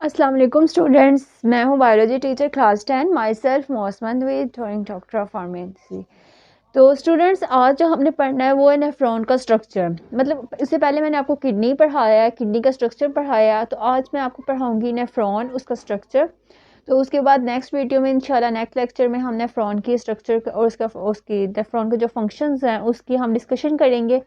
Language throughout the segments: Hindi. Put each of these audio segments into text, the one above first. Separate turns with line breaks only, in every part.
अस्सलाम वालेकुम स्टूडेंट्स, मैं हूँ biology teacher class 10 myself मोसमन विद डॉक्टर ऑफ फार्मेसी। तो स्टूडेंट्स, आज जो हमने पढ़ना है वो है नेफ्रॉन का स्ट्रक्चर। मतलब इससे पहले मैंने आपको किडनी पढ़ाया है, किडनी का स्ट्रक्चर पढ़ाया, तो आज मैं आपको पढ़ाऊँगी नेफ्रॉन, उसका स्ट्रक्चर। तो उसके बाद नेक्स्ट वीडियो में इंशाल्लाह नेक्स्ट लेक्चर में हम नेफ्रॉन की स्ट्रक्चर और उसकी नेफ्रॉन के जो फंक्शंस हैं उसकी हम डिस्कशन करेंगे।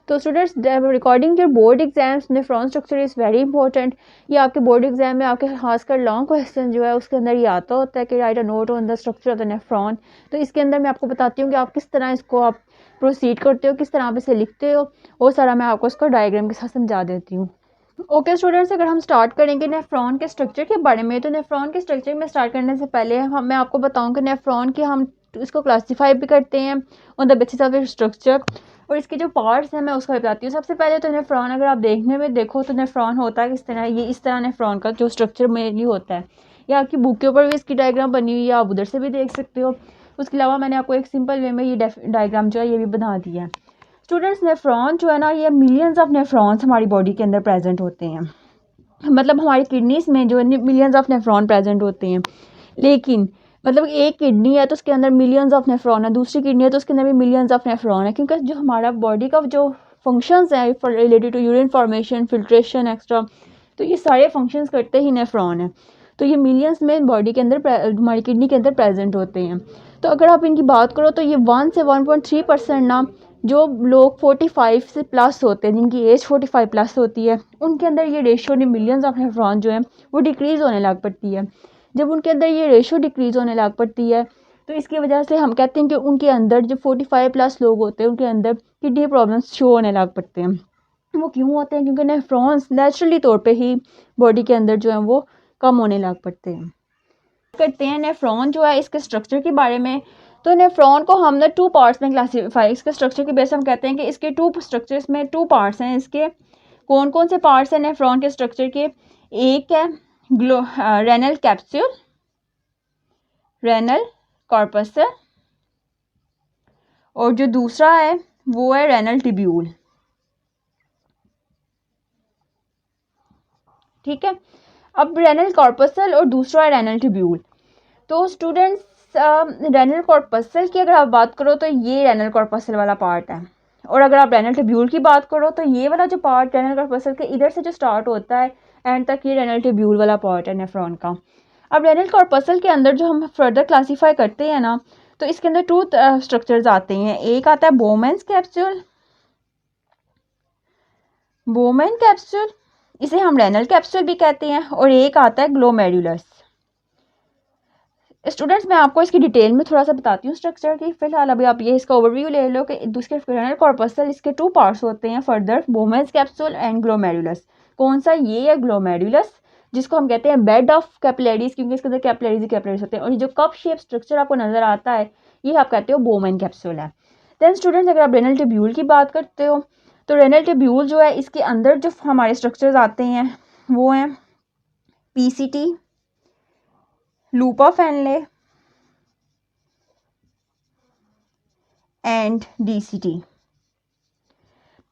तो students, recording your board exams nephron structure is very important. ये आपके बोर्ड एग्जाम में आपके खासकर लॉन्ग क्वेश्चन जो है उसके अंदर ये आता होता है कि right a note on the structure of the nephron. तो इसके अंदर मैं आपको बताती हूँ कि आप किस तरह इसको आप प्रोसीड करते हो, किस तरह आप इसे लिखते हो, वो सारा मैं आपको इसको डायग्राम के साथ समझा देती हूँ। ओके स्टूडेंट्स, अगर हम स्टार्ट करेंगे नेफ्रॉन के स्ट्रक्चर के बारे में, तो नेफ्रॉन के स्ट्रक्चर में स्टार्ट करने से पहले मैं आपको बताऊँ कि नेफ्रॉन के हम इसको क्लासीफाई भी करते हैं on the basis of structure, और इसके जो पार्ट्स हैं मैं उसको बताती हूँ। सबसे पहले तो नेफ्रॉन अगर आप देखने में देखो तो नेफ्रॉन होता है किस तरह, ये इस तरह नेफ्रॉन का जो स्ट्रक्चर मेनली होता है। या आपकी बुक के ऊपर भी इसकी डायग्राम बनी हुई है, आप उधर से भी देख सकते हो। उसके अलावा मैंने आपको एक सिंपल वे में ये डायग्राम जो है ये भी बना दिया है। स्टूडेंट्स, नेफ्रॉन जो है ना, ये मिलियंस ऑफ नेफ्रॉन्स हमारी बॉडी के अंदर प्रेजेंट होते हैं। मतलब हमारी किडनीज में जो मिलियंस ऑफ नेफ्रॉन प्रेजेंट होते हैं। लेकिन मतलब एक किडनी है तो उसके अंदर मिलियंस ऑफ नेफ्रॉन है, दूसरी किडनी है तो उसके अंदर भी मिलियंस ऑफ नेफ्रॉन है, क्योंकि जो हमारा बॉडी का जो फंक्शंस हैं related to urine formation, filtration extra, तो ये सारे फंक्शंस करते ही नेफ्रॉन है। तो ये मिलियंस में बॉडी के अंदर हमारी किडनी के अंदर प्रेजेंट होते हैं। तो अगर आप इनकी बात करो तो ये 1 से 1.3% ना, जो लोग 45 से प्लस होते हैं, जिनकी एज 45 प्लस होती है, उनके अंदर ये रेशियो मिलियंस ऑफ नेफ्रॉन जो है वो डिक्रीज़ होने लग पड़ती है। जब उनके अंदर ये रेशियो डिक्रीज़ होने लग पड़ती है तो इसकी वजह से हम कहते हैं कि उनके अंदर जो 45 प्लस लोग होते हैं उनके अंदर किडनी प्रॉब्लम्स शो होने लग पड़ते हैं। वो क्यों होते हैं? क्योंकि नेफ्रॉन्स नेचुरली तौर पे ही बॉडी के अंदर जो है वो कम होने लग पड़ते हैं। करते हैं नेफ्रॉन जो है इसके स्ट्रक्चर के बारे में। तो नेफ्रॉन को हम ना 2 पार्ट्स में क्लासीफाई, इसके स्ट्रक्चर के बेस हम कहते हैं कि इसके 2 स्ट्रक्चर्स में 2 पार्ट्स हैं। इसके कौन कौन से पार्ट्स हैं नेफ्रॉन के स्ट्रक्चर के? एक है रेनल कैप्सूल, रेनल कॉर्पसल, और जो दूसरा है वो है रेनल ट्यूब्यूल। ठीक है, अब रेनल कॉर्पसल और दूसरा है रेनल ट्यूब्यूल। तो स्टूडेंट्स, रेनल कॉर्पसल की अगर आप बात करो तो ये रेनल कॉर्पसल वाला पार्ट है, और अगर आप रेनल ट्यूब्यूल की बात करो तो ये वाला जो पार्ट रेनल कॉर्पसल के इधर से जो स्टार्ट होता है एंड तक, ये रेनल ट्यूब्यूल वाला पार्ट है नेफ्रॉन का। अब रेनल कॉर्पसल के अंदर जो हम फर्दर क्लासीफाई करते हैं ना, तो इसके अंदर 2 स्ट्रक्चर्स आते हैं। एक आता है बोमेन्स कैप्सूल, बोमेन कैप्सूल, इसे हम रेनल कैप्सूल भी कहते हैं, और एक आता है ग्लोमेरुलस। स्टूडेंट्स, मैं आपको इसकी डिटेल में थोड़ा सा बताती हूँ स्ट्रक्चर की। फिलहाल अभी आप ये इसका ओवरव्यू ले लो कि दूसरे रेनल कॉर्पसल इसके 2 पार्ट्स होते हैं further, Bowman's capsule and glomerulus. कौन सा? ये है ग्लोमेरुलस, जिसको हम कहते हैं बेड ऑफ कैपिलरीज, क्योंकि इसके अंदर कैपिलरीज ही कैपिलरीज होते हैं। और ये जो कप शेप स्ट्रक्चर आपको नजर आता है ये आप कहते हो बोमेन कैप्सूल है। देन स्टूडेंट्स, अगर आप रेनल ट्यूब्यूल की बात करते हो तो रेनल ट्यूब्यूल जो है इसके अंदर जो हमारे स्ट्रक्चर्स आते हैं वो हैं पीसीटी, लूपा फैनले एंड डीसीटी।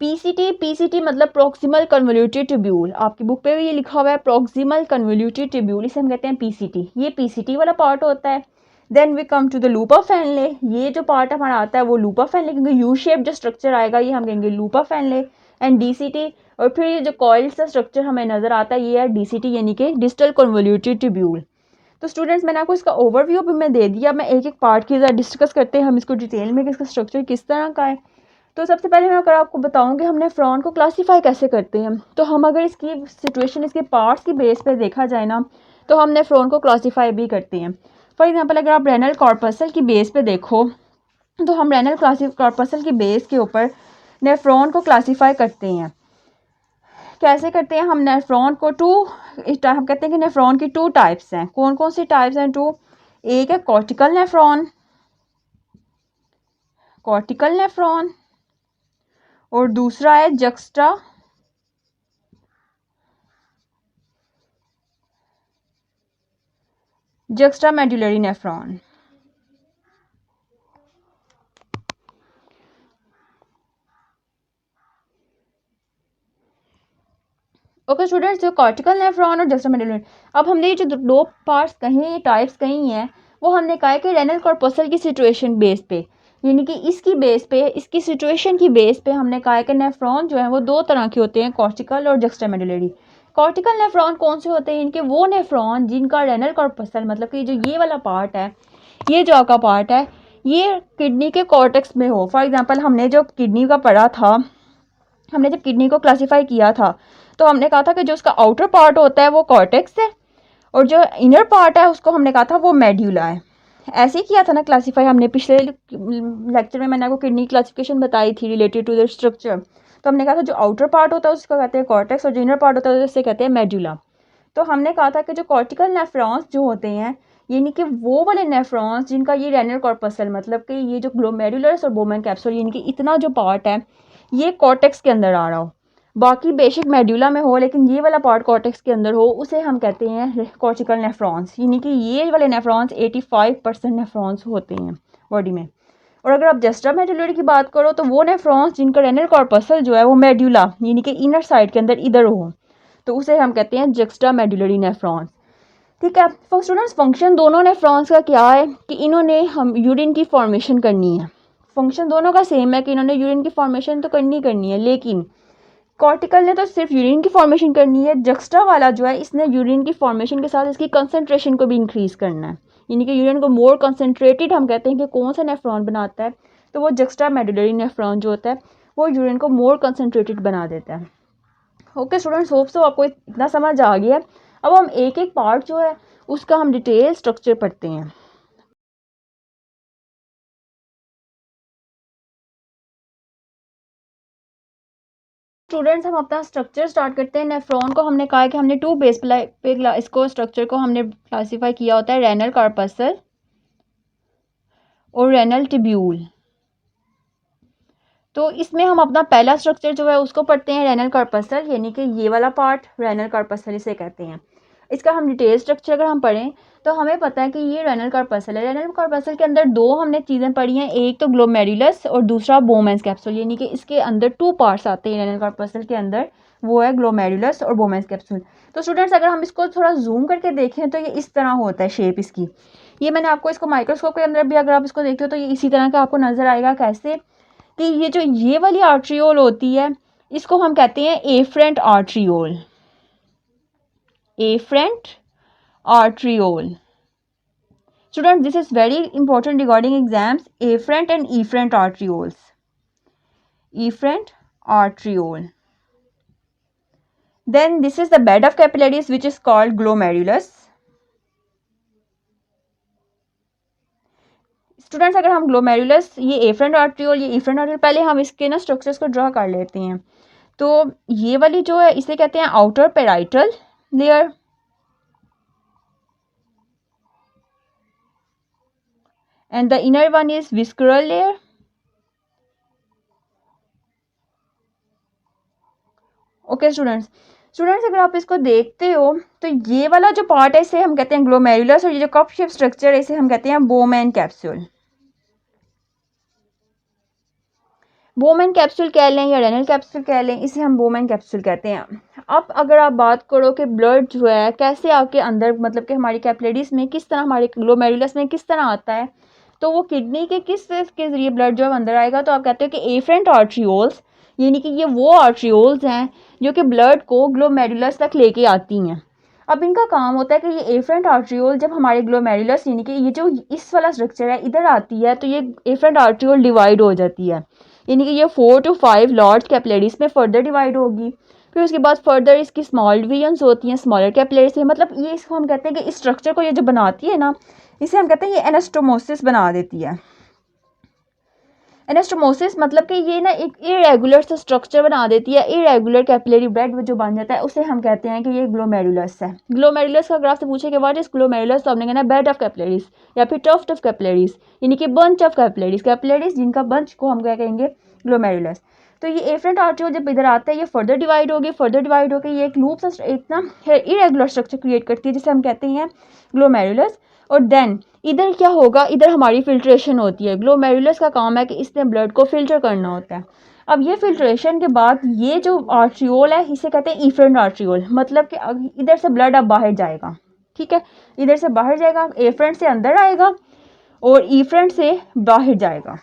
पीसीटी मतलब प्रोक्सिमल कन्वोल्यूटेड ट्यूब्यूल, आपकी बुक पे भी ये लिखा हुआ है प्रोक्सिमल कन्वोल्यूटेड ट्यूब्यूल, इसे हम कहते हैं पीसीटी। ये पीसीटी वाला पार्ट होता है। Then we come to the loop of Henle, ये जो पार्ट हमारा आता है वो लूपा फैनले, क्योंकि यू शेप जो स्ट्रक्चर आएगा ये हम कहेंगे लूपा फैनले एंड डीसीटी। और फिर ये जो कॉइल सा स्ट्रक्चर हमें नजर आता है ये है डीसीटी, यानी कि डिस्टल कन्वोल्यूटेड ट्यूब्यूल। तो स्टूडेंट्स, मैंने आपको इसका ओवरव्यू भी मैं दे दिया। मैं एक एक पार्ट की ज़रा डिस्कस करते हैं हम इसको डिटेल में कि इसका स्ट्रक्चर किस तरह का है। तो सबसे पहले मैं अगर आपको बताऊं कि हम नेफ्रॉन को क्लासीफाई कैसे करते हैं, तो हम अगर इसकी सिचुएशन इसके पार्ट्स की बेस पे देखा जाए ना, तो हम नेफ्रॉन को क्लासीफाई भी करते हैं। फॉर एग्जांपल, अगर आप रेनल कॉर्पसल की बेस पे देखो तो हम रेनल कॉर्पसल की बेस के ऊपर नेफ्रॉन को क्लासीफाई करते हैं। कैसे करते हैं? हम नेफ्रॉन को हम कहते हैं कि नेफ्रॉन की 2 टाइप्स हैं। कौन कौन सी टाइप्स हैं 2? एक है कॉर्टिकल नेफ्रॉन, कॉर्टिकल नेफ्रॉन, और दूसरा है juxta medullary nephron. Okay students, जो कॉर्टिकल नेफ्रॉन और जस्टामेडुलर, अब हमने ये जो दो पार्ट्स कहीं टाइप्स कहीं हैं वो हमने कहा है कि रेनल कॉर्पसल की सिचुएशन बेस पे, यानी कि इसकी बेस पे, इसकी सिचुएशन की बेस पे हमने कहा है कि नेफ्रॉन जो है वो दो तरह के होते हैं, कॉर्टिकल और जस्टामेडुलरी। कॉर्टिकल नेफ्रॉन कौन से होते हैं? इनके वो नेफ्रॉन जिनका रेनल कॉर्पसल मतलब कि जो ये वाला पार्ट है, ये जो आपका पार्ट है, ये किडनी के कॉर्टेक्स में हो। फॉर एग्जांपल हमने जो किडनी का पढ़ा था, हमने जब किडनी को क्लासिफाई किया था तो हमने कहा था कि जो उसका आउटर पार्ट होता है वो कॉर्टेक्स है और जो इनर पार्ट है उसको हमने कहा था वो मेड्यूला है। ऐसे ही किया था ना क्लासिफाई हमने, पिछले लेक्चर में मैंने आपको किडनी क्लासिफिकेशन बताई थी रिलेटेड टू द स्ट्रक्चर। तो हमने कहा था जो आउटर पार्ट होता है उसको कहते हैं कॉर्टेक्स और जो इनर पार्ट होता है उससे कहते हैं मेड्यूला। तो हमने कहा था कि जो कॉर्टिकल नेफ्रॉन्स जो होते हैं, यानी कि वो वाले नेफ्रॉन्स जिनका ये रेनल कॉर्पसल मतलब कि ये जो ग्लोमेरुलस और बोमेन कैप्सूल यानी कि इतना जो पार्ट है ये कॉर्टेक्स के अंदर आ रहा हो, बाकी बेसिक मेड्यूला में हो लेकिन ये वाला पार्ट कॉर्टेक्स के अंदर हो, उसे हम कहते हैं कॉर्टिकल नेफ्रॉन्स। यानी कि ये वाले नेफ्रॉन्स 85% नेफ्रॉन्स होते हैं बॉडी में। और अगर आप जस्टा मेडुलरी की बात करो तो वो नेफ्रॉन्स जिनका रेनल कॉर्पसल जो है वो मेड्यूला यानी कि इनर साइड के अंदर इधर हो, तो उसे हम कहते हैं जस्टा मेडुलरी नेफ्रॉन्स। ठीक है, तो स्टूडेंट्स फंक्शन दोनों नेफ्रॉन्स का क्या है कि इन्होंने हम यूरिन की फॉर्मेशन करनी है। फंक्शन दोनों का सेम है कि इन्होंने यूरिन की फॉर्मेशन तो करनी है, लेकिन कॉर्टिकल ने तो सिर्फ यूरिन की फॉर्मेशन करनी है, जक्स्ट्रा वाला जो है इसने यूरिन की फॉर्मेशन के साथ इसकी कंसंट्रेशन को भी इंक्रीज करना है। यानी कि यूरिन को मोर कंसंट्रेटेड हम कहते हैं कि कौन सा नेफ्रॉन बनाता है, तो वो जक्स्ट्रा मेडुलरी नेफ्रॉन जो होता है वो यूरिन को मोर कंसंट्रेटेड बना देता है। ओके स्टूडेंट्स, होप सो आपको इतना समझ आ गया। अब हम एक एक पार्ट जो है उसका हम डिटेल स्ट्रक्चर पढ़ते हैं। स्टूडेंट्स, हम अपना स्ट्रक्चर स्टार्ट करते हैं। नेफ्रॉन को हमने कहा है कि हमने टू बेस पे इसको स्ट्रक्चर को हमने क्लासीफाई किया होता है, रेनल कॉर्पसल और रेनल टिब्यूल। तो इसमें हम अपना पहला स्ट्रक्चर जो है उसको पढ़ते हैं, रेनल कॉर्पसल, यानी कि ये वाला पार्ट रेनल कॉर्पसल इसे कहते हैं। इसका हम डिटेल स्ट्रक्चर अगर हम पढ़ें तो हमें पता है कि ये रेनल कॉर्पसल है। रेनल कॉर्पसल के अंदर दो हमने चीज़ें पढ़ी हैं, एक तो ग्लोमेरुलस और दूसरा बोमेंस कैप्सूल, यानी कि इसके अंदर टू पार्ट्स आते हैं रेनल कॉर्पसल के अंदर, वो है ग्लोमेरुलस और बोमेंस कैप्सूल। तो स्टूडेंट्स अगर हम इसको थोड़ा जूम करके देखें तो ये इस तरह होता है शेप इसकी। ये मैंने आपको इसको माइक्रोस्कोप के अंदर भी अगर आप इसको देखते हो तो ये इसी तरह का आपको नजर आएगा। कैसे कि ये जो ये वाली आर्ट्रियोल होती है इसको हम कहते हैं afferent arteriole, efferent arteriole. Students, this is very important regarding exams. Afferent and efferent arterioles. Efferent arteriole. Then this is the bed of capillaries which is called glomerulus. Students अगर हम ग्लोमेरुलस, ये एफरेंट आर्ट्रियोल, ये एफरेंट आर्ट्रियोल, पहले हम इसके ना स्ट्रक्चर्स को ड्रा कर लेते हैं। तो ये वाली जो है इसे कहते हैं outer parietal layer, and the inner one is visceral layer. Okay students अगर आप इसको देखते हो तो ये वाला जो पार्ट है इसे हम कहते हैं ग्लोमेरुलस और ये जो कप शेप स्ट्रक्चर है इसे हम कहते हैं बोमेन कैप्सूल। बोमेन कैप्सूल कह लें या रेनल कैप्सूल कह लें, इसे हम बोमेन कैप्सूल कहते हैं। अब अगर आप बात करो कि ब्लड जो है कैसे आपके अंदर मतलब कि हमारी कैपिलरीज में किस तरह, हमारे ग्लोमेरुलस में किस तरह आता है, तो वो किडनी के किस के जरिए ब्लड जो है अंदर आएगा, तो आप कहते हो कि एफरेंट आर्ट्रियोल्स, यानी कि ये वो आर्ट्रियोल्स हैं जो कि ब्लड को ग्लोमेरुलस तक लेके आती हैं। अब इनका काम होता है कि ये एफरेंट आर्ट्रियोल जब हमारे ग्लोमेरुलस यानी कि ये जो इस वाला स्ट्रक्चर है इधर आती है तो ये एफरेंट आर्ट्रियोल डिवाइड हो जाती है, यानी कि ये 4 to 5 लार्ज कैपिलरीज में फर्दर डिवाइड होगी। फिर उसके बाद फर्दर इसकी स्मॉल डिवीजन्स होती हैं स्मॉलर कैपिलरीज में। मतलब ये इसको हम कहते हैं कि इस स्ट्रक्चर को ये जो बनाती है ना, इसे हम कहते हैं ये एनास्टोमोसिस बना देती है। एनास्टोमोसिस मतलब कि ये ना एक इरेगुलर सा स्ट्रक्चर बना देती है, इरेगुलर कैपिलरी बेड जो बन जाता है उसे हम कहते हैं कि ये ग्लोमेरुलस है। ग्लोमेरुलस का अगर आपसे पूछे कि व्हाट इज ग्लोमेरुलस, तो हमने कहना बेड ऑफ कैपिलरीज या फिर टफ्ट ऑफ कैपिलरीज, यानी कि बंच ऑफ कैपिलरीज, कैपिलरीज जिनका बंच को हम क्या कहेंगे ग्लोमेरुलस। तो ये एफरेंट आर्ट्रियोल जब इधर आता है ये फर्दर डिवाइड होकर ये एक लूप सा एक ना इरेगुलर स्ट्रक्चर क्रिएट करती है जिसे हम कहते हैं ग्लोमेरुलस। और देन इधर क्या होगा, इधर हमारी फिल्ट्रेशन होती है। ग्लोमेरुलस का काम है कि इसने ब्लड को फिल्टर करना होता है। अब ये फिल्ट्रेशन के बाद ये जो आर्ट्रियोल है इसे कहते हैं एफरेंट आर्ट्रियोल, मतलब कि इधर से ब्लड अब बाहर जाएगा, ठीक है, इधर से बाहर जाएगा, एफरेंट से अंदर आएगा और एफरेंट से बाहर जाएगा।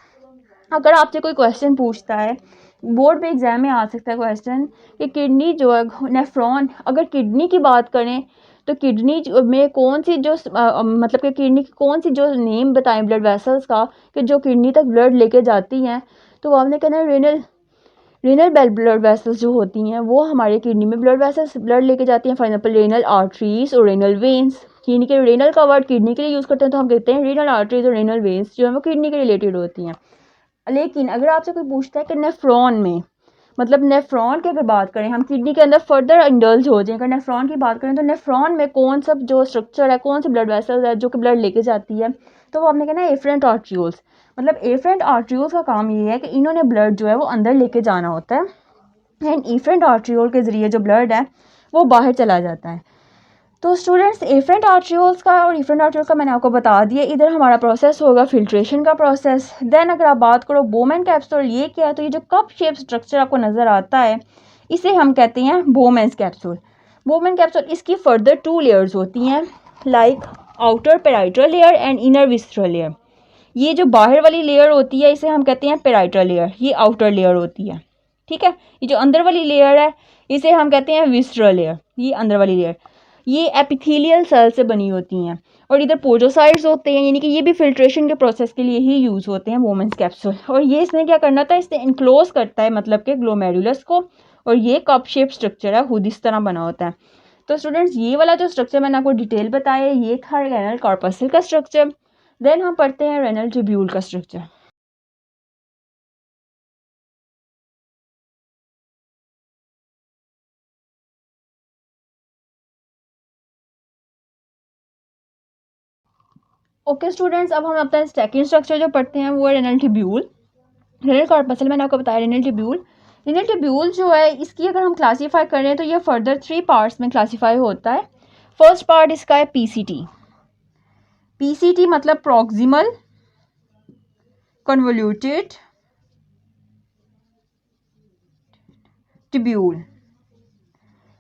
अगर आपसे कोई क्वेश्चन पूछता है, बोर्ड पे एग्जाम में आ सकता है क्वेश्चन कि किडनी जो है नेफ्रॉन, अगर किडनी की बात करें तो किडनी में कौन सी जो मतलब कि किडनी की कौन सी जो नेम बताएं ब्लड वेसल्स का कि जो किडनी तक ब्लड लेके जाती हैं, तो आपने कहना है रेनल ब्लड वेसल्स जो होती हैं वो हमारे किडनी में ब्लड वेसल्स ब्लड लेके जाती हैं। फॉर एग्जांपल रेनल आर्टरीज और रेनल वेन्स, यानी कि रेनल का वर्ड किडनी के लिए यूज़ करते हैं तो हम कहते हैं रेनल आर्टरीज और रेनल वेन्स जो है वो किडनी के रिलेटेड होती हैं। लेकिन अगर आपसे कोई पूछता है कि नेफ्रॉन में, मतलब नेफ्रॉन की अगर बात करें, हम किडनी के अंदर फर्दर इंडल्ज हो जाएं, अगर नेफ्रॉन की बात करें तो नेफ्रॉन में कौन सा जो स्ट्रक्चर है, कौन सी ब्लड वेसल्स है जो कि ब्लड लेके जाती है, तो वो आपने कहना है एफरेंट आर्ट्रियोल्स। मतलब एफरेंट आर्ट्रियोल्स का काम ये है कि इन्होंने ब्लड जो है वो अंदर लेके जाना होता है एंड एफरेंट आर्ट्रियोल के ज़रिए जो ब्लड है वो बाहर चला जाता है। तो स्टूडेंट्स एफरेंट आर्ट्रियोल्स का और एफरेंट आर्ट्रियोल का मैंने आपको बता दिया। इधर हमारा प्रोसेस होगा फिल्ट्रेशन का प्रोसेस। देन अगर आप बात करो बोमेन कैप्सूल ये क्या है, तो ये जो कप शेप स्ट्रक्चर आपको नज़र आता है इसे हम कहते हैं बोमेन्स कैप्सूल। बोमेन कैप्सूल इसकी फर्दर 2 लेयर्स होती हैं, like outer parietal layer and inner visceral layer. ये जो बाहर वाली लेयर होती है इसे हम कहते हैं पेराइट्रल लेयर, ये आउटर लेयर होती है, ठीक है। ये जो अंदर वाली लेयर है इसे हम कहते हैं विस्ट्रल लेयर, ये अंदर वाली लेयर। ये एपिथेलियल सेल से बनी होती हैं और इधर पोडोसाइट्स होते हैं, यानी कि ये भी फिल्ट्रेशन के प्रोसेस के लिए ही यूज़ होते हैं वोमेंस कैप्सूल। और ये इसने क्या करना था, इसने इनक्लोज करता है मतलब के ग्लोमेरुलस को, और ये कप शेप स्ट्रक्चर है खुद इस तरह बना होता है। तो स्टूडेंट्स ये वाला जो स्ट्रक्चर मैंने आपको डिटेल बताया ये था रेनल कॉर्पसल का स्ट्रक्चर। देन हम पढ़ते हैं रेनल ट्यूब्यूल का स्ट्रक्चर। ओके स्टूडेंट्स, अब हम अपना सेकंड स्ट्रक्चर जो पढ़ते हैं वो है रेनल ट्यूब्यूल। रेनल कॉर्पसल मैंने आपको बताया रेनल ट्यूब्यूल। रेनल ट्यूब्यूल जो है इसकी अगर हम क्लासीफाई करें तो ये फर्दर 3 पार्ट्स में क्लासीफाई होता है। फर्स्ट पार्ट इसका है पीसीटी। पीसीटी मतलब proximal convoluted tubule.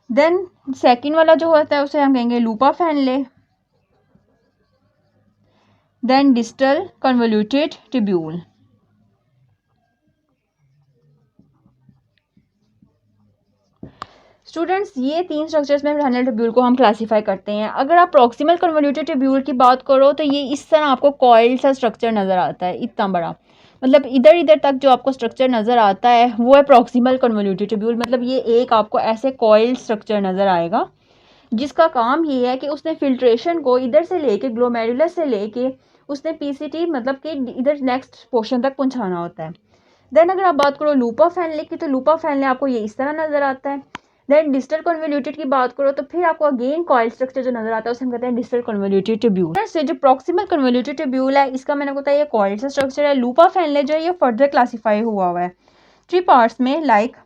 Then second वाला जो होता है उसे हम कहेंगे loop of Henle. Then distal convoluted tubule. Students ये 3 स्ट्रक्चर्स में रेनल ट्यूब्यूल को हम क्लासीफाई करते हैं। अगर आप प्रॉक्सिमल कन्वोल्यूटेड ट्यूब्यूल की बात करो तो ये इस तरह आपको कॉइल सा स्ट्रक्चर नज़र आता है, इतना बड़ा, मतलब इधर इधर तक जो आपको स्ट्रक्चर नज़र आता है वो है प्रॉक्सिमल कन्वोल्यूटेड ट्यूब्यूल। मतलब ये एक आपको ऐसे कॉइल स्ट्रक्चर नज़र आएगा जिसका काम ये है कि उसने फिल्ट्रेशन को इधर से लेके ग्लोमेरुलस से लेके उसने पीसीटी मतलब कि इधर नेक्स्ट पोर्शन तक पहुंचाना होता है। देन अगर आप बात करो लूपा फैनले की, तो लूपा फैनले आपको ये इस तरह नज़र आता है। देन डिस्टल कन्वोल्यूटेड की बात करो तो फिर आपको अगेन कॉइल स्ट्रक्चर जो नजर आता है उसे हम कहते हैं डिस्टल कन्वोल्यूटेड ट्यूब्यूल। से जो प्रॉक्सिमल कन्वोल्यूटेड ट्यूब्यूल है इसका मैंने बताया ये कॉइल सा स्ट्रक्चर है। लूपा फैनले जो है ये फर्दर क्लासीफाई हुआ है 3 पार्ट्स में, लाइक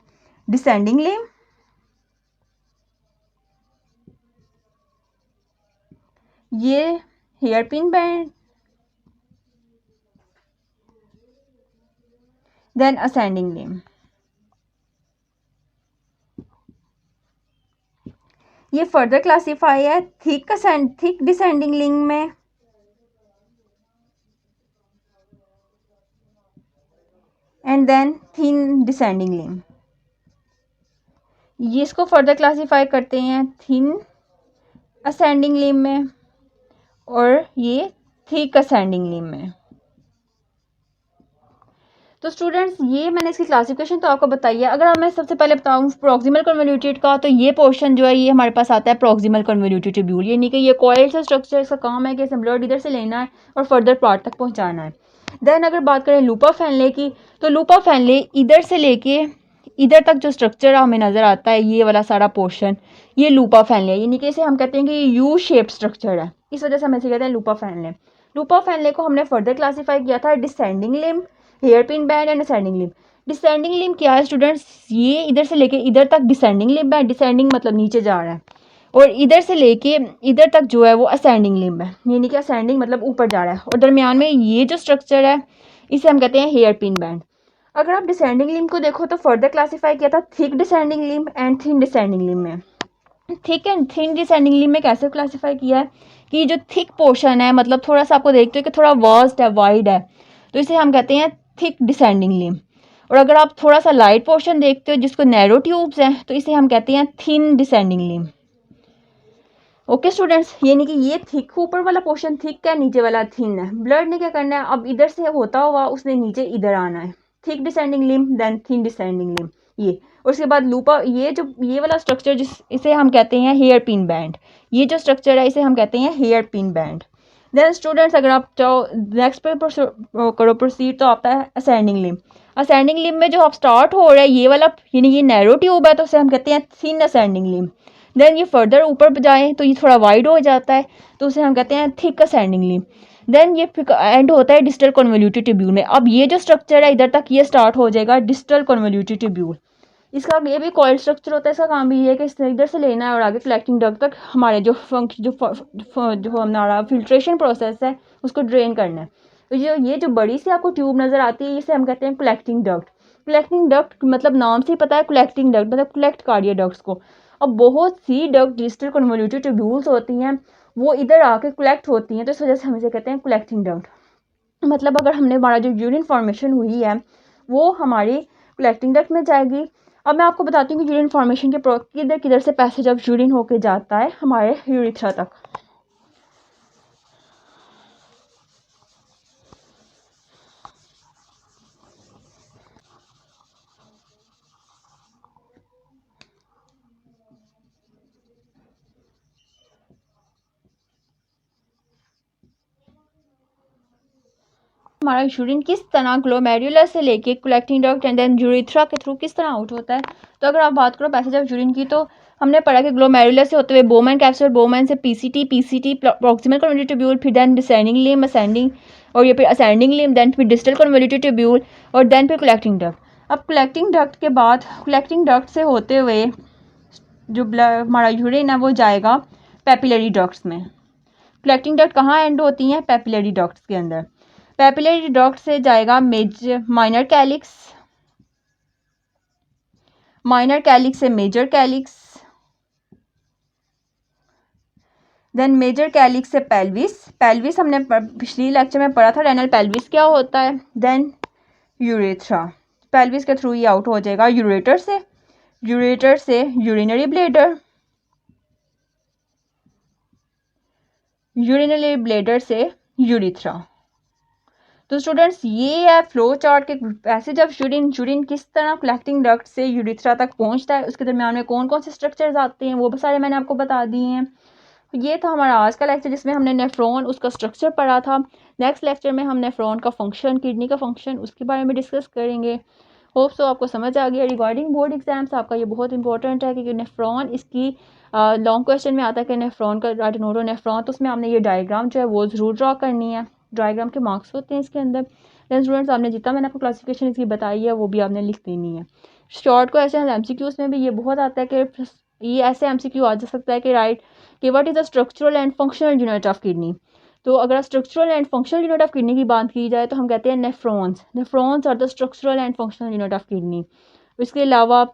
डिसेंडिंग लिम्ब, ये hairpin bend, then ascending limb. ये फर्दर क्लासीफाई है थिक डिसेंडिंग लिम्ब में, and then thin descending limb. ये इसको फर्दर क्लासीफाई करते हैं थिन असेंडिंग लिम्ब में और ये थिक असेंडिंग लिम्ब में। तो स्टूडेंट्स ये मैंने इसकी क्लासिफिकेशन तो आपको बताई है। अगर मैं सबसे पहले बताऊं प्रॉक्सिमल कन्वोल्यूटेड का, तो ये पोर्शन जो है ये हमारे पास आता है प्रॉक्सिमल कन्वोल्यूटेड ट्यूब्यूल, यानी कि ये कॉइल सा स्ट्रक्चर, इसका काम है कि इसे ब्लड इधर से लेना है और फर्दर पार्ट तक पहुंचाना है। देन अगर बात करें लूपा फैनले की, तो लूपा फैनले इधर से लेके इधर तक जो स्ट्रक्चर हमें नज़र आता है ये वाला सारा पोर्शन ये लूपा फैनले, यानी कि इसे हम कहते हैं कि यू शेप स्ट्रक्चर है, इस वजह से हम इसे कहते हैं लूपा फैनले। लूपा फैनले को हमने फर्दर क्लासीफाई किया था descending limb, hairpin band and ascending limb. Descending limb क्या है स्टूडेंट्स, ये इधर से लेके इधर तक डिसेंडिंग लिम्ब है, डिसेंडिंग मतलब नीचे जा रहा है, और इधर से लेके इधर तक जो है वो असेंडिंग लिम्ब है, यानी कि असेंडिंग मतलब ऊपर जा रहा है, और दरमियान में ये जो स्ट्रक्चर है इसे हम कहते हैं हेयरपिन बैंड। अगर आप डिसेंडिंग लिम्ब को देखो तो फर्दर क्लासीफाई किया था thick descending limb and thin descending limb में। Thick and thin descending limb में कैसे क्लासीफाई किया है कि जो थिक पोर्शन है, मतलब थोड़ा सा आपको देखते हो कि थोड़ा वास्ट है, वाइड है, तो इसे हम कहते हैं थिक डिसेंडिंग लिम्ब। और अगर आप थोड़ा सा लाइट पोर्शन देखते हो जिसको नैरो ट्यूब्स हैं, तो इसे हम कहते हैं thin descending limb. Okay students, ये नहीं कि ये थिक ऊपर वाला पोर्शन थिक है, नीचे वाला थिन है। ब्लड ने क्या करना है, अब इधर से होता हुआ उसने नीचे इधर आना है। Thick descending limb then thin descending limb, ये। और उसके बाद लूपा, ये वाला स्ट्रक्चर जिस इसे हम कहते हैं हेयर पिन बैंड। ये जो स्ट्रक्चर है इसे हम कहते हैं hair pin bend. Then students, अगर आप चाहो नेक्स्ट पे करो प्रोसीड, तो आता है असेंडिंग लिम्ब। असेंडिंग लिम्ब में जो आप स्टार्ट हो रहा है ये वाला, यानी ये नैरो ट्यूब है, तो उसे हम कहते हैं थिन असेंडिंग लिम्ब। देन ये फर्दर ऊपर जाए तो ये थोड़ा वाइड हो जाता है, तो उसे हम कहते हैं थिक असेंडिंग लिम्ब। देन ये एंड होता है डिस्टल कन्वोल्यूटेड ट्यूब्यूल में। अब ये जो स्ट्रक्चर है इधर तक ये स्टार्ट हो जाएगा डिस्टल कन्वोल्यूटेड ट्यूब्यूल। इसका ये भी कॉइल स्ट्रक्चर होता है। इसका काम भी ये है कि इससे इधर से लेना है और आगे कलेक्टिंग डक्ट तक हमारे जो हमारा फिल्ट्रेशन प्रोसेस है उसको ड्रेन करना है। तो ये जो बड़ी सी आपको ट्यूब नज़र आती है इसे हम कहते हैं कलेक्टिंग डक्ट। कलेक्टिंग डक्ट मतलब नाम से ही पता है, कलेक्टिंग डक्ट मतलब कलेक्ट कार्डिया डक्ट्स को। अब बहुत सी डक्ट डिस्टल कन्वोल्यूटेड ट्यूब्यूल्स होती हैं, वो इधर आके कलेक्ट होती हैं, तो इस वजह से हम इसे कहते हैं कलेक्टिंग डक्ट। मतलब अगर हमने हमारा जो यूरिन फॉर्मेशन हुई है वो हमारी कलेक्टिंग डक्ट में जाएगी। अब मैं आपको बताती हूँ कि यूरिन फॉर्मेशन के किधर किधर से पैसेज ऑफ यूरिन होके जाता है हमारे यूरिथ्रा तक। हमारा यूरिन किस तरह ग्लोमेरुलर से लेके collecting duct and then urethra के थ्रू किस तरह आउट होता है। तो अगर आप बात करो पैसेज ऑफ यूरिन की, तो हमने पढ़ा कि ग्लोमेरुलर से होते हुए बोमन कैप्सूल, बोमन से पीसीटी प्रॉक्सिमल कन्वोल्यूटेड ट्यूब्यूल, फिर देन डिसेंडिंग लिम्ब असेंडिंग, और ये फिर असेंडिंग लिम्ब, देन फिर डिस्टल कन्वोल्यूटेड ट्यूब्यूल, और देन फिर कलेक्टिंग डक्ट। अब कलेक्टिंग डक्ट के बाद कलेक्टिंग डक्ट से होते हुए जो हमारा यूरिन है वो जाएगा पेपिलरी डक्ट्स में। कलेक्टिंग डक्ट कहाँ एंड होती हैं, पेपिलरी डक्ट्स के अंदर। पेपिलरी डक्ट से जाएगा माइनर कैलिक्स, माइनर कैलिक्स से major calyx, then major calyx से पेल्विस। पेल्विस हमने पिछली लेक्चर में पढ़ा था रेनल पेल्विस क्या होता है। देन यूरेथ्रा, पेल्विस के थ्रू ही आउट हो जाएगा यूरेटर से, यूरेटर से यूरिनरी ब्लेडर, यूरिनरी ब्लेडर से यूरिथ्रा। तो स्टूडेंट्स ये है फ्लो चार्ट के पैसेज ऑफ यूरिन। यूरिन किस तरह कलेक्टिंग डक्ट से यूरिथ्रा तक पहुंचता है, उसके दरमियान में कौन कौन से स्ट्रक्चर्स आते हैं वो भी सारे मैंने आपको बता दिए हैं। ये था हमारा आज का लेक्चर जिसमें हमने नेफ्रॉन उसका स्ट्रक्चर पढ़ा था। नेक्स्ट लेक्चर में हम नेफ्रॉन का फंक्शन, किडनी का फंक्शन, उसके बारे में डिस्कस करेंगे। होप सो आपको समझ आ गया। रिगार्डिंग बोर्ड एग्जाम्स आपका ये बहुत इंपॉर्टेंट है क्योंकि नेफ्रॉन इसकी लॉन्ग क्वेश्चन में आता है कि नेफ्रॉन का राइट नोडो नेफ्रॉन, तो उसमें आपने ये डायग्राम जो है वो ज़रूर ड्रॉ करनी है। डायग्राम के मार्क्स होते हैं इसके अंदर। देन स्टूडेंट्स आपने जितना मैंने आपको क्लासिफिकेशन इसकी बताई है वो भी आपने लिख देनी है। शॉर्ट क्वेश्चन एमसीक्यूज में भी ये बहुत आता है कि ये ऐसे एमसीक्यू आ जा सकता है कि राइट कि what is the structural and functional unit of kidney. तो अगर structural and functional unit of kidney की बात की जाए तो हम कहते हैं nephrons. Nephrons are the structural and functional unit of kidney. इसके अलावा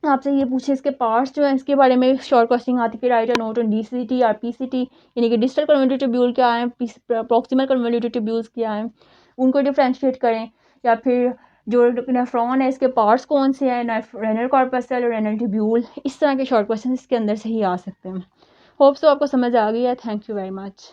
आपसे ये पूछे इसके पार्ट्स जो हैं इसके बारे में शॉर्ट क्वेश्चन आती है, राइट नोट ऑन डीसीटी और पीसीटी, यानी कि डिस्टल कन्वोल्यूटेड ट्यूब्यूल क्या है, प्रॉक्सिमल कन्वोल्यूटेड ट्यूब्यूल्स क्या हैं, उनको डिफ्रेंशिएट करें। या फिर जो नेफ्रॉन है इसके पार्ट्स कौन से हैं, रेनल कॉर्पस्कल और रेनल ट्यूब्यूल, इस तरह के शॉर्ट क्वेश्चन इसके अंदर से ही आ सकते हैं। होप सो आपको समझ आ गई है। Thank you very much.